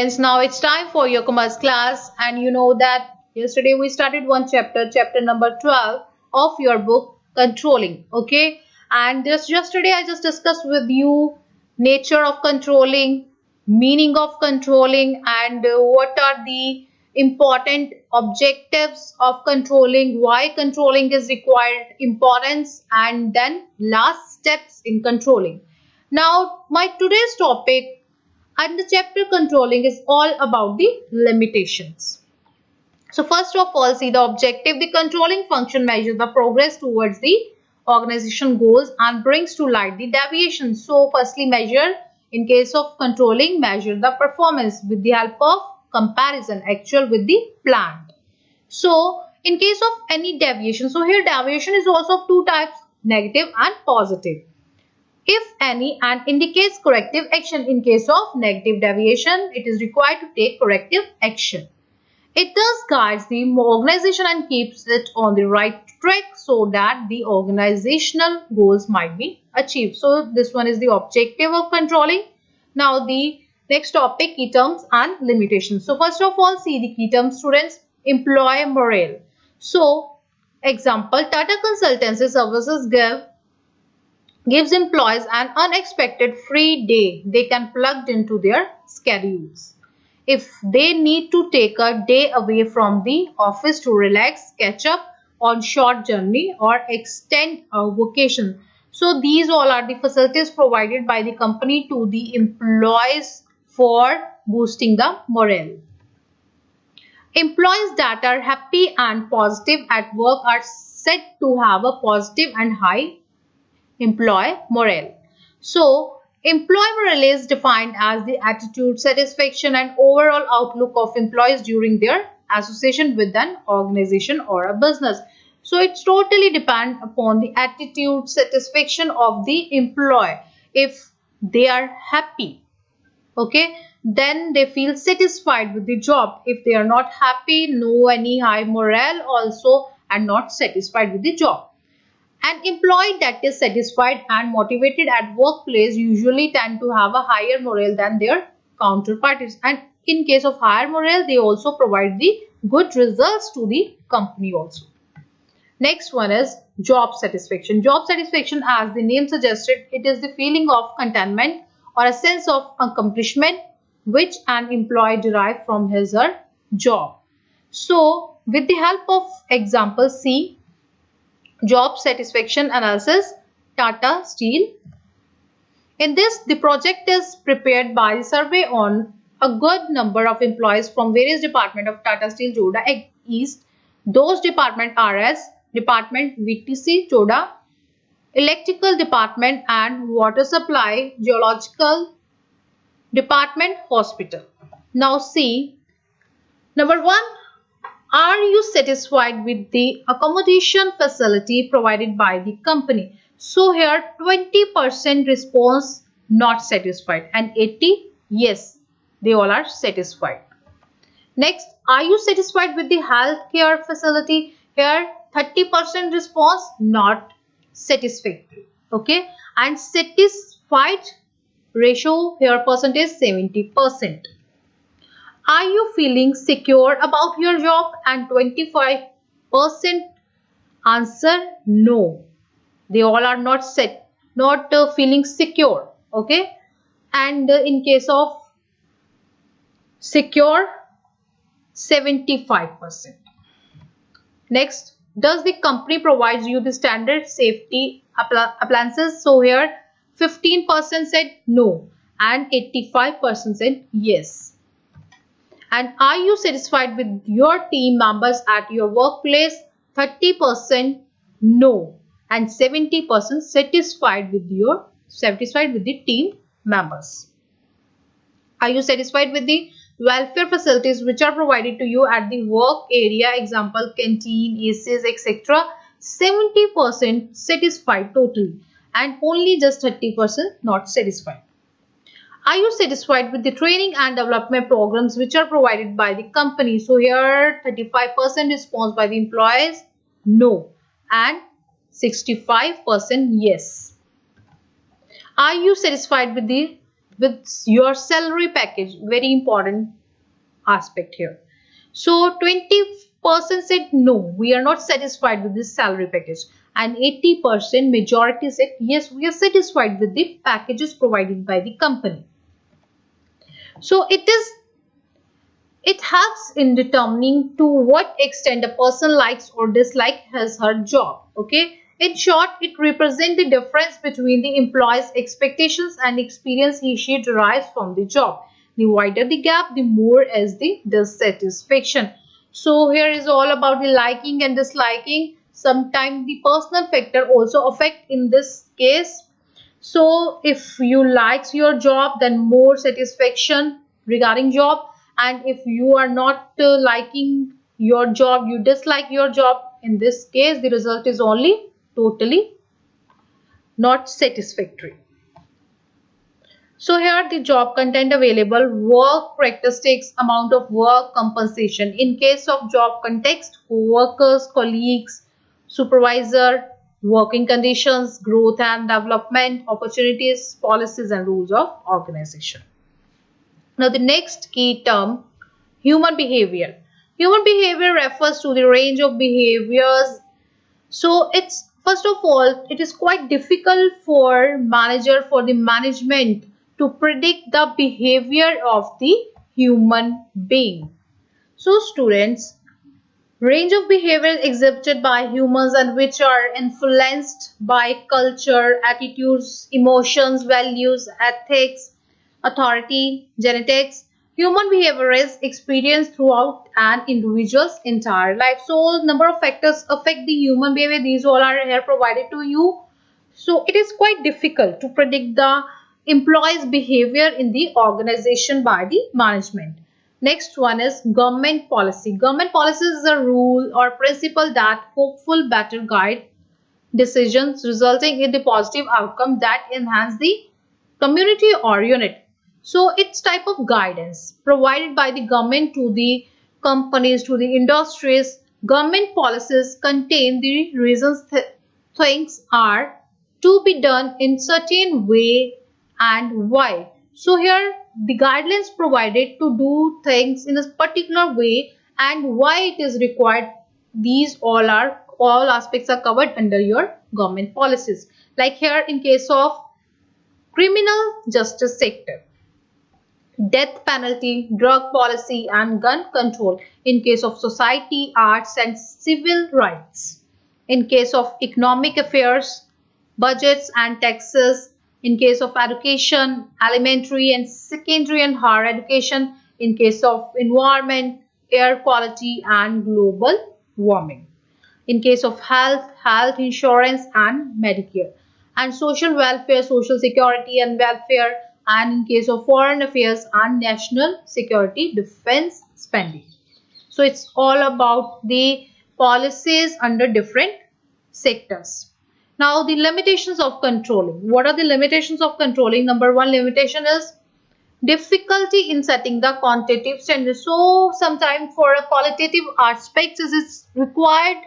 Friends, now it's time for your commerce class, and you know that yesterday we started one chapter number 12 of your book controlling. Okay, and yesterday I just discussed with you nature of controlling, meaning of controlling, and what are the important objectives of controlling, why controlling is required, importance, and then last steps in controlling. Now my today's topic and the chapter controlling is all about the limitations. So first of all, see the objective. The controlling function measures the progress towards the organization goals and brings to light the deviations. So firstly, measure, in case of controlling, measure the performance with the help of comparison, actual with the planned. So in case of any deviation, so here deviation is also of two types, negative and positive, if any, and indicates corrective action. In case of negative deviation, it is required to take corrective action. It thus guides the organization and keeps it on the right track so that the organizational goals might be achieved. So this one is the objective of controlling. Now the next topic, key terms and limitations. So first of all, see the key terms, students. Employee morale. So example, Tata Consultancy Services gives employees an unexpected free day they can plug into their schedules. If they need to take a day away from the office to relax, catch up on short journey, or extend a vacation. So these all are the facilities provided by the company to the employees for boosting the morale. Employees that are happy and positive at work are said to have a positive and high employee morale. So employee morale is defined as the attitude, satisfaction, and overall outlook of employees during their association with an organization or a business. So it's totally depend upon the attitude, satisfaction of the employee. If they are happy, okay, then they feel satisfied with the job. If they are not happy, no any high morale also, and not satisfied with the job. An employee that is satisfied and motivated at workplace usually tend to have a higher morale than their counterparts, and in case of higher morale, they also provide the good results to the company also. Next one is job satisfaction. Job satisfaction, as the name suggested, it is the feeling of contentment or a sense of accomplishment which an employee derives from his or her job. So with the help of example, see job satisfaction analysis, Tata Steel. In this, the project is prepared by the survey on a good number of employees from various departments of Tata Steel Joda East. Those departments are as Department VTC Joda, Electrical Department and Water Supply, Geological Department, Hospital. Now see, number 1. Are you satisfied with the accommodation facility provided by the company? So here 20% response not satisfied and 80 yes, they all are satisfied. Next, are you satisfied with the healthcare facility? Here 30% response not satisfactory. Okay, and satisfied ratio here percentage 70%. Are you feeling secure about your job? And 25% answer no. They all are not feeling secure. Okay. And in case of secure, 75%. Next, does the company provide you the standard safety appliances? So here 15% said no and 85% said yes. And are you satisfied with your team members at your workplace? 30% no and 70% satisfied with the team members. Are you satisfied with the welfare facilities which are provided to you at the work area? Example, canteen, ACs, etc. 70% satisfied totally and only just 30% not satisfied. Are you satisfied with the training and development programs which are provided by the company? So here 35% response by the employees no and 65% yes. Are you satisfied with the with your salary package. Very important aspect here. So 20% said no, we are not satisfied with this salary package, and 80% majority said yes, we are satisfied with the packages provided by the company. So it helps in determining to what extent a person likes or dislikes his her job. Okay, in short, it represents the difference between the employee's expectations and experience she derives from the job. The wider the gap, the more is the dissatisfaction. So here is all about the liking and disliking. Sometimes the personal factor also affect in this case. So if you like your job, then more satisfaction regarding job, and if you are not liking your job, you dislike your job, in this case the result is only totally not satisfactory. So here the job content available, work characteristics, amount of work, compensation. In case of job context, workers, colleagues, supervisor, working conditions, growth and development, opportunities, policies and rules of organization. Now the next key term, human behavior. Human behavior refers to the range of behaviors. So it's, first of all, it is quite difficult for the management to predict the behavior of the human being. So students, range of behavior exhibited by humans and which are influenced by culture, attitudes, emotions, values, ethics, authority, genetics. Human behavior is experienced throughout an individual's entire life. So number of factors affect the human behavior. These all are here provided to you. So it is quite difficult to predict the employee's behavior in the organization by the management. Next one is government policy. Government policy is a rule or principle that hopeful better guide decisions resulting in the positive outcome that enhance the community or unit. So it's type of guidance provided by the government to the companies, to the industries. Government policies contain the reasons things are to be done in certain way and why. So here the guidelines provided to do things in a particular way and why it is required. These all aspects are covered under your government policies. Like here in case of criminal justice sector, death penalty, drug policy and gun control. In case of society, arts and civil rights. In case of economic affairs, budgets and taxes. In case of education, elementary and secondary and higher education. In case of environment, air quality and global warming. In case of health insurance and Medicare. And social welfare, social security and welfare. And in case of foreign affairs and national security, defense spending. So it's all about the policies under different sectors. Now the limitations of controlling. What are the limitations of controlling? Number one limitation is difficulty in setting the quantitative standards. So sometimes for a qualitative aspects is required,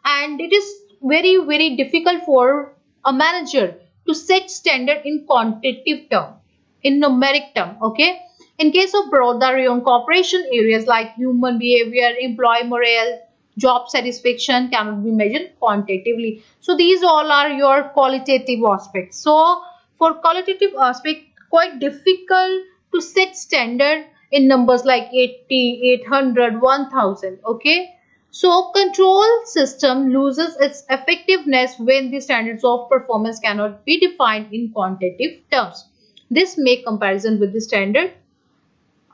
and it is very difficult for a manager to set standard in quantitative term, in numeric term. Okay, in case of BARODA RAYON cooperation, areas like human behavior, employee morale, job satisfaction cannot be measured quantitatively. So these all are your qualitative aspects. So for qualitative aspect, quite difficult to set standard in numbers like 80, 800, 1000. Okay, so control system loses its effectiveness when the standards of performance cannot be defined in quantitative terms. This make comparison with the standard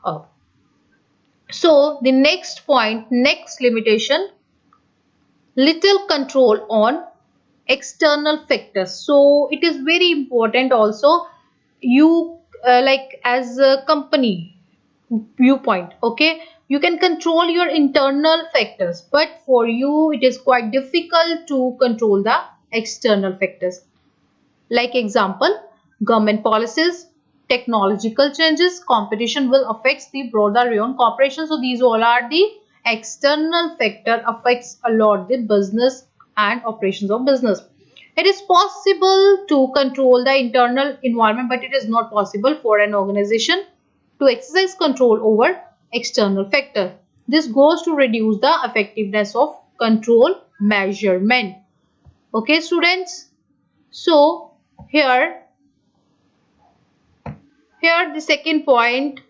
of. So the next point, next limitation, little control on external factors. So it is very important also, you like as a company viewpoint, okay, you can control your internal factors, but for you it is quite difficult to control the external factors. Like example, government policies, technological changes, competition will affect the broader RAYON cooperation. So these all are the external factor affects a lot the business and operations of business. It is possible to control the internal environment, but it is not possible for an organization to exercise control over external factors. This goes to reduce the effectiveness of control measurement. Okay, students. So here the second point,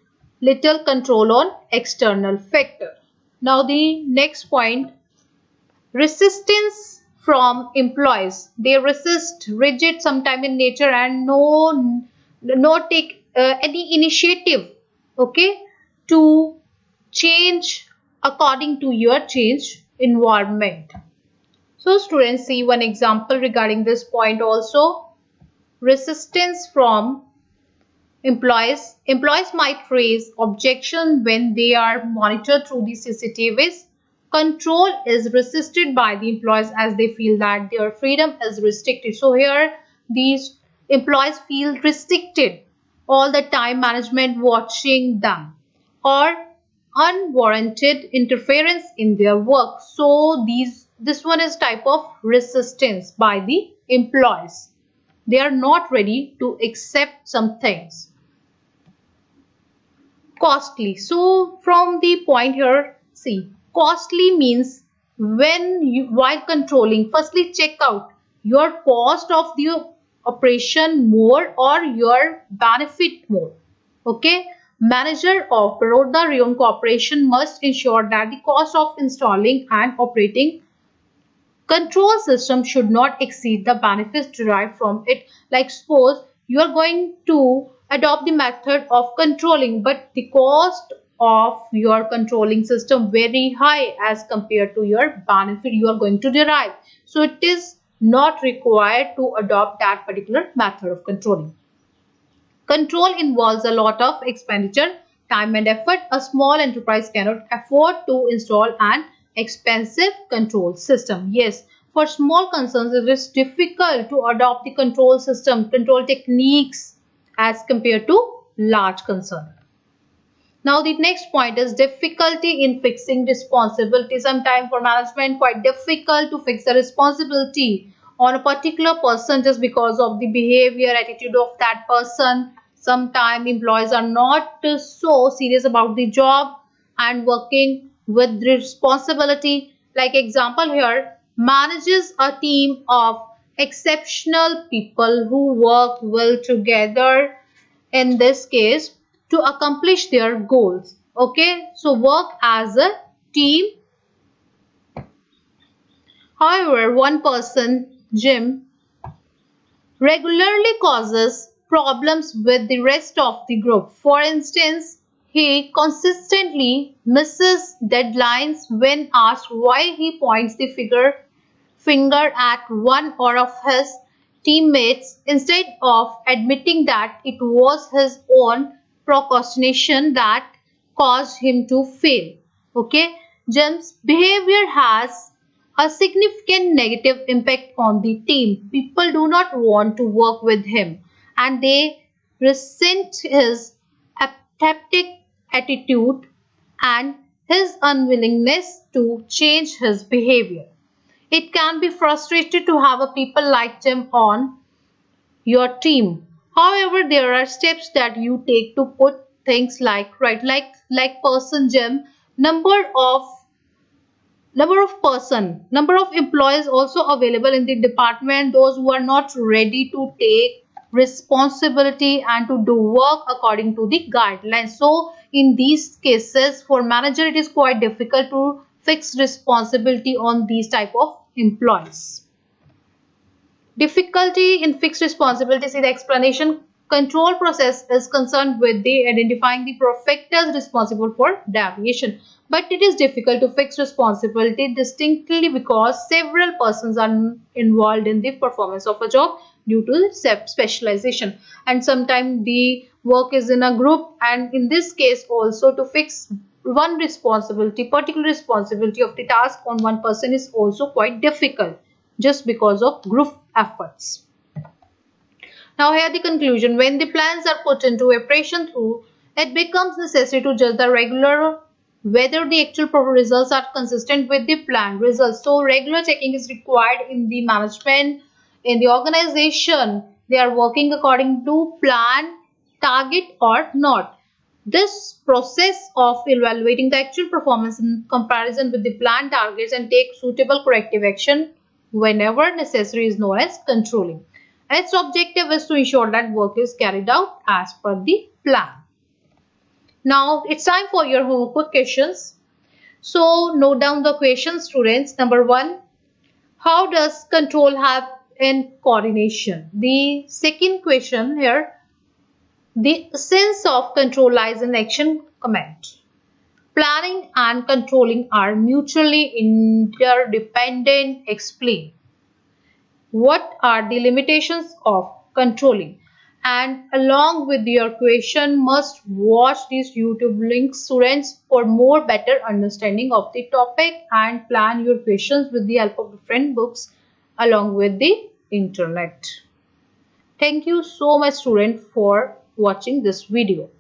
little control on external factor. Now the next point, resistance from employees. They resist, rigid sometime in nature, and no take any initiative, okay, to change according to your change environment. So students, see one example regarding this point also. Resistance from employees. Employees might raise objections when they are monitored through the CCTVS. Control is resisted by the employees as they feel that their freedom is restricted. So here these employees feel restricted all the time, management watching them, or unwarranted interference in their work. So this one is type of resistance by the employees. They are not ready to accept some things. Costly. So from the point here, see, costly means while controlling, firstly check out your cost of the operation more or your benefit more. Okay, manager of Baroda Rayon Corporation must ensure that the cost of installing and operating control system should not exceed the benefits derived from it. Like suppose you are going to adopt the method of controlling, but the cost of your controlling system very high as compared to your benefit you are going to derive. So it is not required to adopt that particular method of controlling. Control involves a lot of expenditure, time and effort. A small enterprise cannot afford to install an expensive control system. Yes, for small concerns it is difficult to adopt the control system, control techniques as compared to large concern. Now the next point is difficulty in fixing responsibility. Sometimes for management quite difficult to fix the responsibility on a particular person just because of the behavior, attitude of that person. Sometimes employees are not so serious about the job and working with responsibility. Like example here, manages a team of exceptional people who work well together, in this case, to accomplish their goals. Okay, so work as a team. However, one person, Jim, regularly causes problems with the rest of the group. For instance, he consistently misses deadlines. When asked why, he points the finger at one or of his teammates instead of admitting that it was his own procrastination that caused him to fail. Okay, Jim's behavior has a significant negative impact on the team. People do not want to work with him and they resent his apathetic attitude and his unwillingness to change his behavior. It can be frustrating to have a people like Jim on your team. However, there are steps that you take to put things like right, like person Jim, number of employees also available in the department, those who are not ready to take responsibility and to do work according to the guidelines. So in these cases for manager it is quite difficult to fix responsibility on these type of employees. Difficulty in fixed responsibilities in the explanation. Control process is concerned with the identifying the factors responsible for deviation, but it is difficult to fix responsibility distinctly because several persons are involved in the performance of a job due to specialization, and sometimes the work is in a group, and in this case also to fix one particular responsibility of the task on one person is also quite difficult just because of group efforts. Now here the conclusion. When the plans are put into operation through, it becomes necessary to judge the regular whether the actual results are consistent with the planned results. So regular checking is required in the management in the organization they are working according to plan, target or not. This process of evaluating the actual performance in comparison with the planned targets and take suitable corrective action whenever necessary is known as controlling. And its objective is to ensure that work is carried out as per the plan. Now it's time for your homework questions. So note down the questions, students. Number 1. How does control help in coordination? The second question here. The sense of control lies in action. Comment. Planning and controlling are mutually interdependent. Explain. What are the limitations of controlling? And along with your question, must watch these YouTube links, students, for more better understanding of the topic, and plan your questions with the help of different books along with the internet. Thank you so much, student, for watching this video.